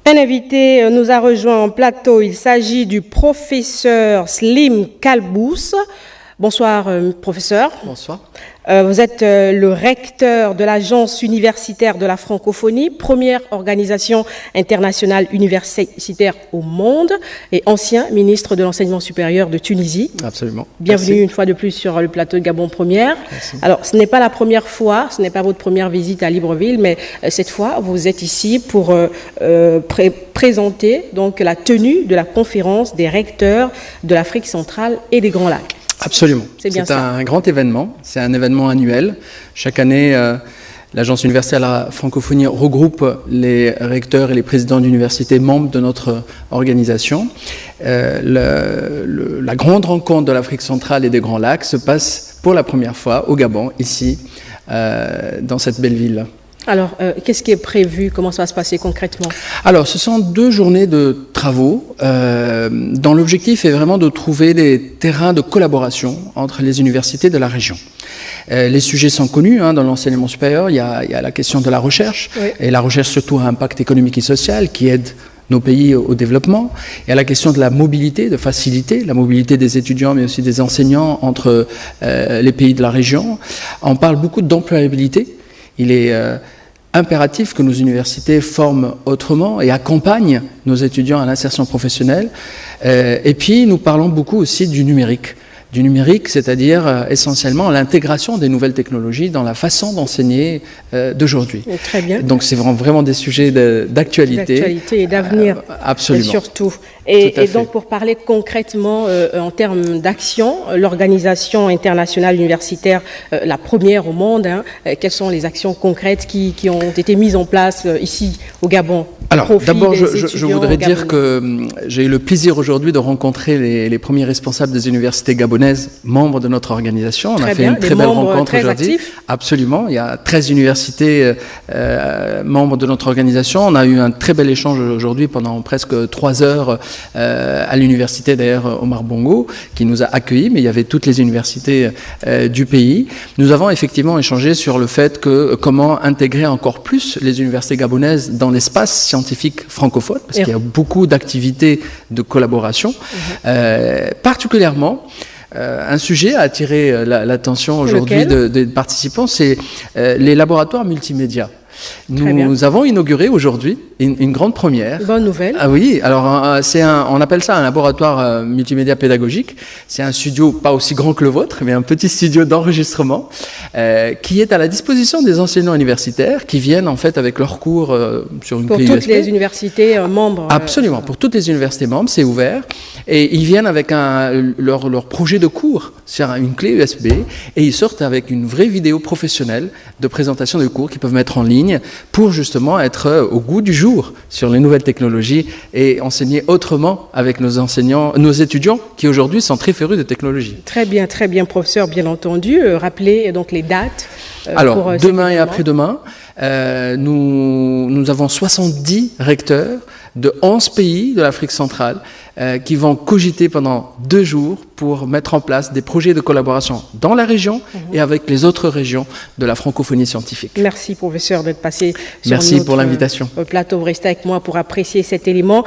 Un invité nous a rejoint en plateau. Il s'agit du professeur Slim Kalbous. Bonsoir, professeur. Bonsoir. Vous êtes le recteur de l'Agence universitaire de la francophonie, première organisation internationale universitaire au monde, et ancien ministre de l'enseignement supérieur de Tunisie. Absolument. Bienvenue Merci. une fois de plus sur le plateau de Gabon Première. Merci. Alors, ce n'est pas la première fois, ce n'est pas votre première visite à Libreville, mais cette fois, vous êtes ici pour présenter donc la tenue de la conférence des recteurs de l'Afrique centrale et des Grands Lacs. Absolument. C'est un grand événement. C'est un événement annuel. Chaque année, l'Agence universitaire de la francophonie regroupe les recteurs et les présidents d'universités membres de notre organisation. La grande rencontre de l'Afrique centrale et des Grands Lacs se passe pour la première fois au Gabon, ici, dans cette belle ville. Alors, qu'est-ce qui est prévu? Comment ça va se passer concrètement? Alors, ce sont 2 journées de travaux dont l'objectif est vraiment de trouver des terrains de collaboration entre les universités de la région. Les sujets sont connus dans l'enseignement supérieur. Il y a la question de la recherche, oui, et la recherche surtout à impact économique et social qui aide nos pays au développement. Il y a la question de la mobilité, de faciliter la mobilité des étudiants, mais aussi des enseignants entre les pays de la région. On parle beaucoup d'employabilité. Il est impératif que nos universités forment autrement et accompagnent nos étudiants à l'insertion professionnelle. Et puis, nous parlons beaucoup aussi du numérique. Du numérique, c'est-à-dire essentiellement l'intégration des nouvelles technologies dans la façon d'enseigner d'aujourd'hui. Très bien. Donc, c'est vraiment des sujets d'actualité. D'actualité et d'avenir. Absolument. Surtout. Et donc, pour parler concrètement en termes d'action, l'organisation internationale universitaire, la première au monde, quelles sont les actions concrètes qui ont été mises en place ici au Gabon? Alors, d'abord, je voudrais dire que j'ai eu le plaisir aujourd'hui de rencontrer les premiers responsables des universités gabonaises, membres de notre organisation. On a fait une très belle rencontre aujourd'hui. Absolument. Il y a 13 universités membres de notre organisation. On a eu un très bel échange aujourd'hui pendant presque 3 heures à l'université d'ailleurs Omar Bongo, qui nous a accueillis, mais il y avait toutes les universités du pays. Nous avons effectivement échangé sur le fait que comment intégrer encore plus les universités gabonaises dans l'espace scientifique francophone, parce qu'il y a beaucoup d'activités de collaboration, particulièrement. Un sujet a attiré l'attention aujourd'hui des participants, c'est les laboratoires multimédia. Nous avons inauguré aujourd'hui une grande première. Bonne nouvelle. Ah oui, alors on appelle ça un laboratoire multimédia pédagogique. C'est un studio pas aussi grand que le vôtre, mais un petit studio d'enregistrement qui est à la disposition des enseignants universitaires qui viennent en fait avec leurs cours sur une clé USB. Pour toutes les universités membres. Absolument, pour toutes les universités membres, c'est ouvert. Et ils viennent avec leur projet de cours sur une clé USB et ils sortent avec une vraie vidéo professionnelle de présentation de cours qu'ils peuvent mettre en ligne pour justement être au goût du jour sur les nouvelles technologies et enseigner autrement avec nos enseignants, nos étudiants qui aujourd'hui sont très férus de technologie. Très bien, professeur, bien entendu. Rappelez donc les dates. Alors, demain et après-demain, nous avons 70 recteurs de 11 pays de l'Afrique centrale qui vont cogiter pendant 2 jours pour mettre en place des projets de collaboration dans la région et avec les autres régions de la francophonie scientifique. Merci, professeur, d'être passé sur Merci pour l'invitation. Plateau. Restez avec moi pour apprécier cet élément.